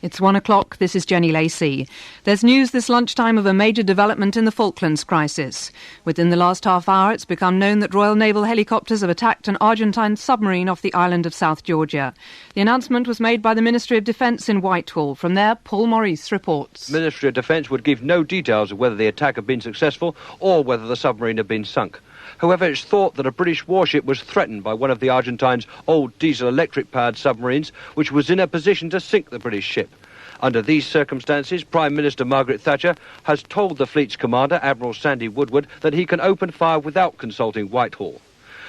It's 1 o'clock. This is Jenny Lacey. There's news this lunchtime of a major development in the Falklands crisis. Within the last half hour, it's become known that Royal Naval helicopters have attacked an Argentine submarine off the island of South Georgia. The announcement was made by the Ministry of Defence in Whitehall. From there, Maurice reports. Ministry of Defence would give no details of whether the attack had been successful or whether the submarine had been sunk. However, it's thought that a British warship was threatened by one of the Argentines' old diesel-electric-powered submarines, which was in a position to sink the British ship. Under these circumstances, Prime Minister Margaret Thatcher has told the fleet's commander, Admiral Sandy Woodward, that he can open fire without consulting Whitehall.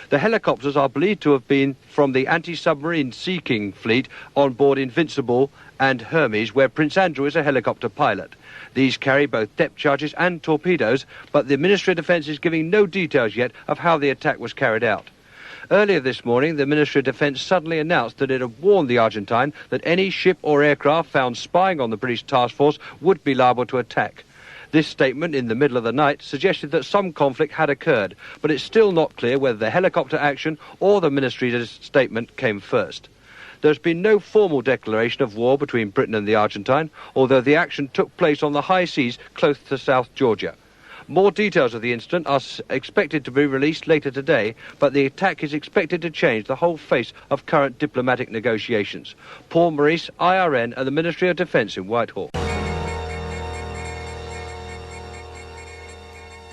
The helicopters are believed to have been from the anti-submarine Sea King fleet on board Invincible and Hermes, where Prince Andrew is a helicopter pilot. These carry both depth charges and torpedoes, but the Ministry of Defence is giving no details yet of how the attack was carried out. Earlier this morning, the Ministry of Defence suddenly announced that it had warned the Argentine that any ship or aircraft found spying on the British task force would be liable to attack. This statement in the middle of the night suggested that some conflict had occurred, but it's still not clear whether the helicopter action or the Ministry's statement came first. There's been no formal declaration of war between Britain and the Argentine, although the action took place on the high seas close to South Georgia. More details of the incident are expected to be released later today, but the attack is expected to change the whole face of current diplomatic negotiations. Maurice, IRN and the Ministry of Defence in Whitehall.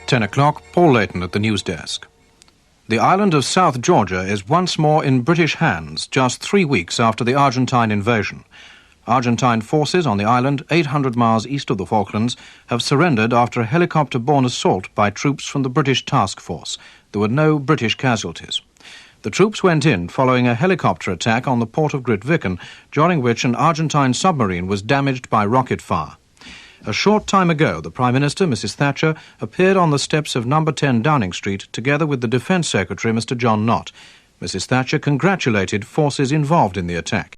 10 o'clock, Paul Leighton at the news desk. The island of South Georgia is once more in British hands, just 3 weeks after the Argentine invasion. Argentine forces on the island, 800 miles east of the Falklands, have surrendered after a helicopter-borne assault by troops from the British task force. There were no British casualties. The troops went in following a helicopter attack on the port of Grytviken, during which an Argentine submarine was damaged by rocket fire. A short time ago, the Prime Minister, Mrs Thatcher, appeared on the steps of No. 10 Downing Street together with the Defence Secretary, Mr John Nott. Mrs Thatcher congratulated forces involved in the attack.